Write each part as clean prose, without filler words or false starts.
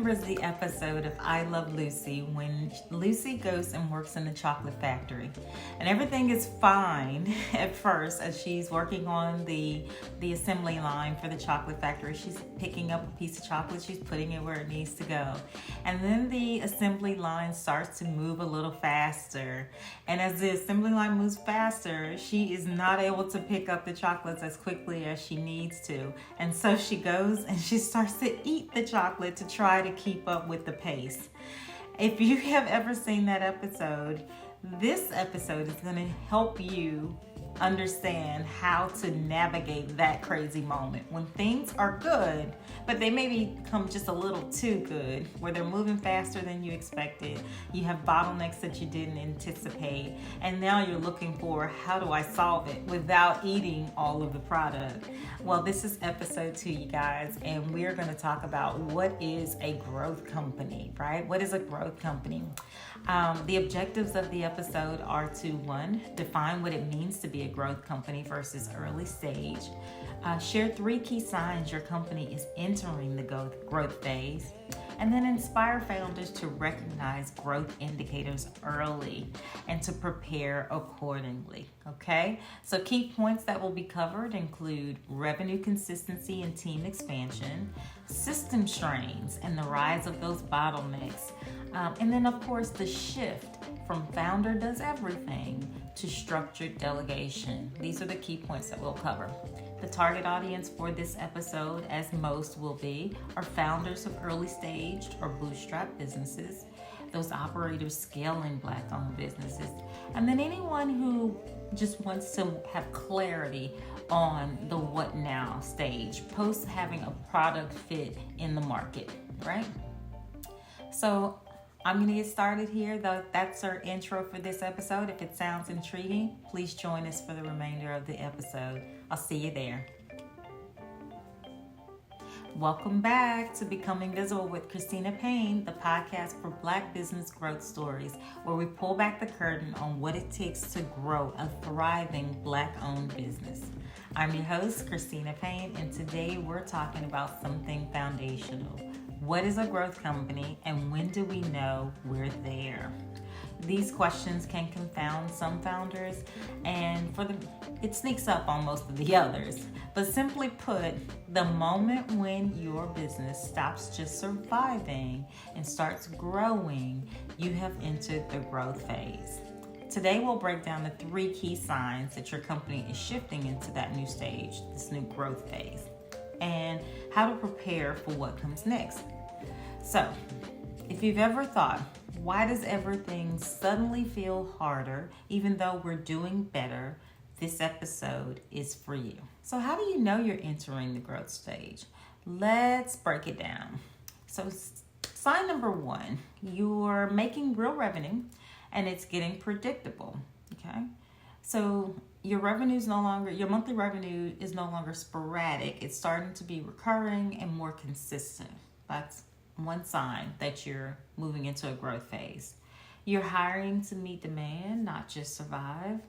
remembers the episode of I Love Lucy when Lucy goes and works in the chocolate factory. And everything is fine at first as she's working on the assembly line for the chocolate factory. She's picking up a piece of chocolate, she's putting it where it needs to go. And then the assembly line starts to move a little faster. And as the assembly line moves faster, she is not able to pick up the chocolates as quickly as she needs to. And so she goes and she starts to eat the chocolate to try to keep up with the pace. If you have ever seen that episode, this episode is going to help you understand how to navigate that crazy moment when things are good, but they maybe become just a little too good, where they're moving faster than you expected. You have bottlenecks that you didn't anticipate, and now you're looking for how do I solve it without eating all of the product. Well, this is episode 2, you guys, and we're going to talk about what is a growth company, right? What is a growth company? The objectives of the episode are to, 1, define what it means to be a growth company versus early stage. Share 3 key signs your company is entering the growth phase. And then inspire founders to recognize growth indicators early and to prepare accordingly, okay? So key points that will be covered include revenue consistency and team expansion, system strains and the rise of those bottlenecks, and then of course the shift from founder does everything to structured delegation. These are the key points that we'll cover. The target audience for this episode, as most will be, are founders of early stage or bootstrapped businesses, those operators scaling Black-owned businesses, and then anyone who just wants to have clarity on the what now stage, post having a product fit in the market, right? So I'm going to get started here. That's our intro for this episode. If it sounds intriguing, please join us for the remainder of the episode. I'll see you there. Welcome back to Becoming Visible with Christina Payne, the podcast for Black business growth stories, where we pull back the curtain on what it takes to grow a thriving Black-owned business. I'm your host, Christina Payne, and today we're talking about something foundational. What is a growth company, and when do we know we're there? These questions can confound some founders, and it sneaks up on most of the others. But simply put, the moment when your business stops just surviving and starts growing, you have entered the growth phase. Today, we'll break down the 3 key signs that your company is shifting into that new stage, this new growth phase, and how to prepare for what comes next. So, if you've ever thought, why does everything suddenly feel harder even though we're doing better, this episode is for you. So how do you know you're entering the growth stage? Let's break it down. So sign number 1, you're making real revenue and it's getting predictable, okay? So your monthly revenue is no longer sporadic. It's starting to be recurring and more consistent. That's one sign that you're moving into a growth phase. You're hiring to meet demand, not just survive.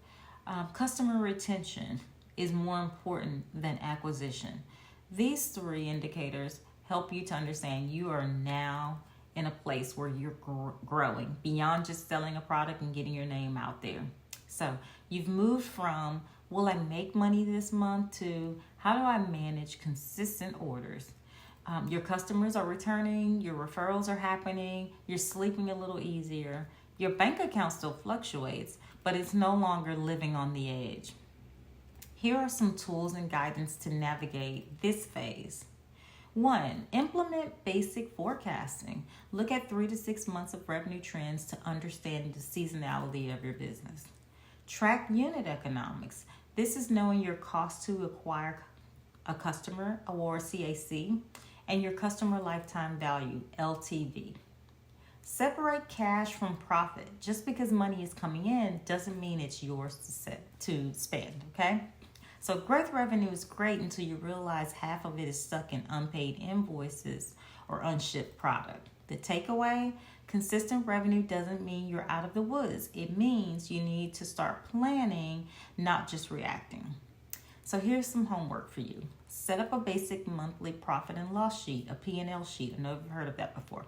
Customer retention is more important than acquisition. These 3 indicators help you to understand you are now in a place where you're growing beyond just selling a product and getting your name out there. So you've moved from, will I make money this month, to how do I manage consistent orders? Your customers are returning, your referrals are happening, you're sleeping a little easier. Your bank account still fluctuates, but it's no longer living on the edge. Here are some tools and guidance to navigate this phase. 1, implement basic forecasting. Look at 3 to 6 months of revenue trends to understand the seasonality of your business. Track unit economics. This is knowing your cost to acquire a customer, or CAC, and your customer lifetime value, LTV. Separate cash from profit. Just because money is coming in doesn't mean it's yours to spend, okay? So growth revenue is great until you realize half of it is stuck in unpaid invoices or unshipped product. The takeaway, consistent revenue doesn't mean you're out of the woods. It means you need to start planning, not just reacting. So here's some homework for you. Set up a basic monthly profit and loss sheet, a P&L sheet. I know you've heard of that before.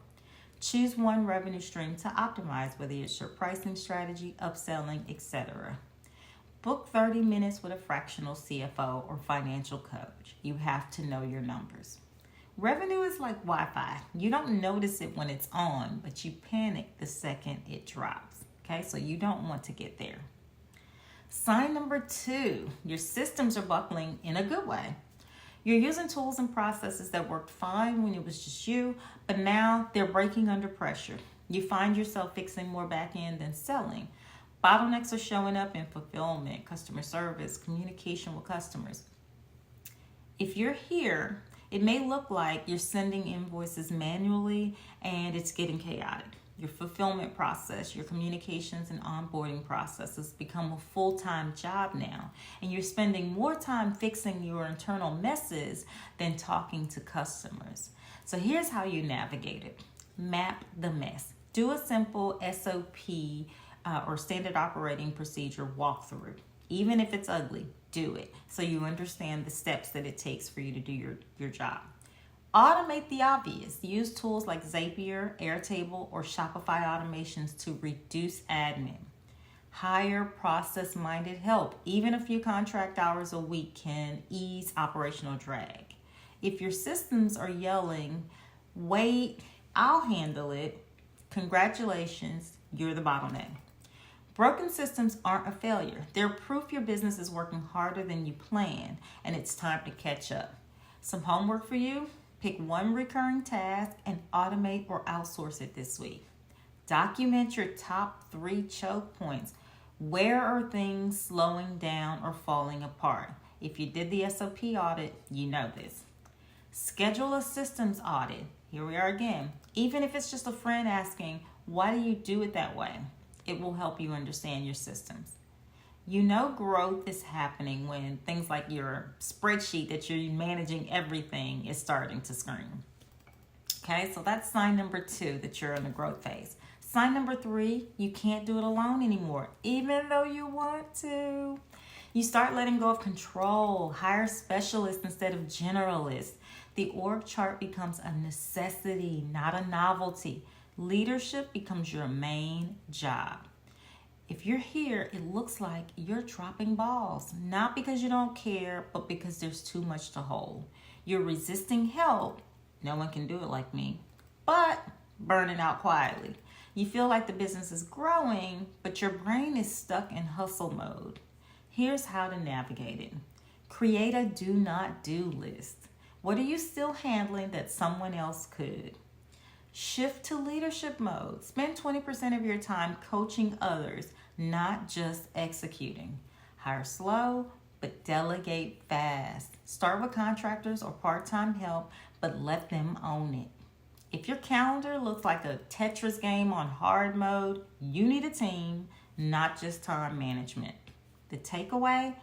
Choose one revenue stream to optimize, whether it's your pricing strategy, upselling, etc. Book 30 minutes with a fractional CFO or financial coach. You have to know your numbers. Revenue is like Wi-Fi. You don't notice it when it's on, but you panic the second it drops. Okay, so you don't want to get there. Sign number 2, your systems are buckling in a good way. You're using tools and processes that worked fine when it was just you, but now they're breaking under pressure. You find yourself fixing more back end than selling. Bottlenecks are showing up in fulfillment, customer service, communication with customers. If you're here, it may look like you're sending invoices manually and it's getting chaotic. Your fulfillment process, your communications and onboarding processes become a full-time job now. And you're spending more time fixing your internal messes than talking to customers. So here's how you navigate it. Map the mess. Do a simple SOP or standard operating procedure walkthrough. Even if it's ugly, do it so you understand the steps that it takes for you to do your job. Automate the obvious. Use tools like Zapier, Airtable, or Shopify automations to reduce admin. Hire process-minded help. Even a few contract hours a week can ease operational drag. If your systems are yelling, wait, I'll handle it, congratulations, you're the bottleneck. Broken systems aren't a failure. They're proof your business is working harder than you planned, and it's time to catch up. Some homework for you. Pick one recurring task and automate or outsource it this week. Document your top 3 choke points. Where are things slowing down or falling apart? If you did the SOP audit, you know this. Schedule a systems audit. Here we are again. Even if it's just a friend asking, why do you do it that way? It will help you understand your systems. You know growth is happening when things like your spreadsheet that you're managing everything is starting to scream. Okay, so that's sign number 2 that you're in the growth phase. Sign number 3, you can't do it alone anymore, even though you want to. You start letting go of control, hire specialists instead of generalists. The org chart becomes a necessity, not a novelty. Leadership becomes your main job. If you're here, it looks like you're dropping balls, not because you don't care, but because there's too much to hold. You're resisting help. No one can do it like me, but burning out quietly. You feel like the business is growing, but your brain is stuck in hustle mode. Here's how to navigate it. Create a do not do list. What are you still handling that someone else could? Shift to leadership mode. Spend 20% of your time coaching others, not just executing. Hire slow, but delegate fast. Start with contractors or part-time help, but let them own it. If your calendar looks like a Tetris game on hard mode, you need a team, not just time management. The takeaway,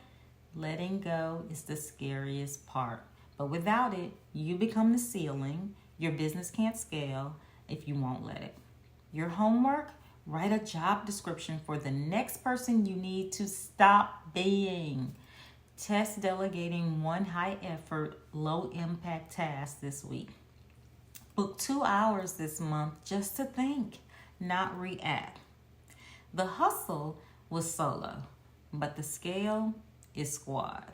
letting go is the scariest part. But without it, you become the ceiling. Your business can't scale if you won't let it. Your homework, write a job description for the next person you need to stop being. Test delegating one high-effort, low-impact task this week. Book 2 hours this month just to think, not react. The hustle was solo, but the scale is squad.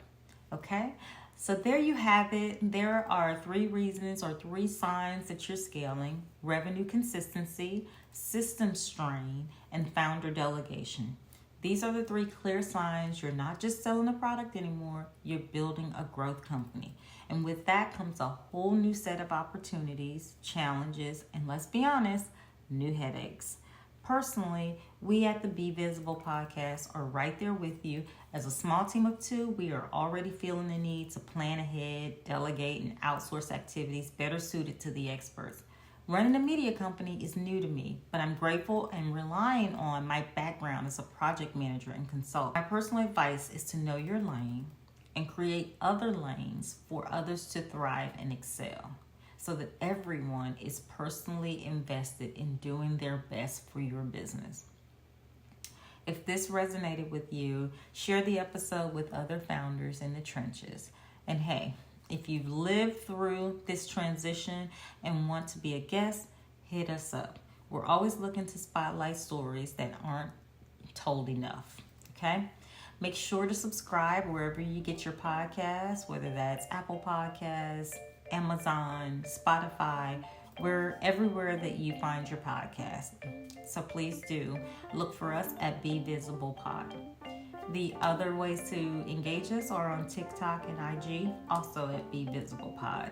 Okay? So there you have it. There are 3 reasons or 3 signs that you're scaling: revenue consistency, system strain, and founder delegation. These are the 3 clear signs you're not just selling a product anymore, you're building a growth company. And with that comes a whole new set of opportunities, challenges, and let's be honest, new headaches. Personally, we at the Be Visible podcast are right there with you. As a small team of 2, we are already feeling the need to plan ahead, delegate, and outsource activities better suited to the experts. Running a media company is new to me, but I'm grateful and relying on my background as a project manager and consultant. My personal advice is to know your lane and create other lanes for others to thrive and excel, so that everyone is personally invested in doing their best for your business. If this resonated with you, share the episode with other founders in the trenches. And hey, If you've lived through this transition and want to be a guest, hit us up. We're always looking to spotlight stories that aren't told enough. Okay? Make sure to subscribe wherever you get your podcasts, whether that's Apple Podcasts, Amazon, Spotify. We're everywhere that you find your podcast. So please do look for us at Be Visible Pod. The other ways to engage us are on TikTok and IG, also at Be Visible Pod.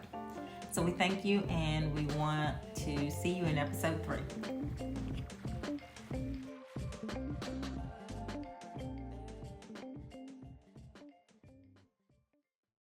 So we thank you, and we want to see you in episode 3.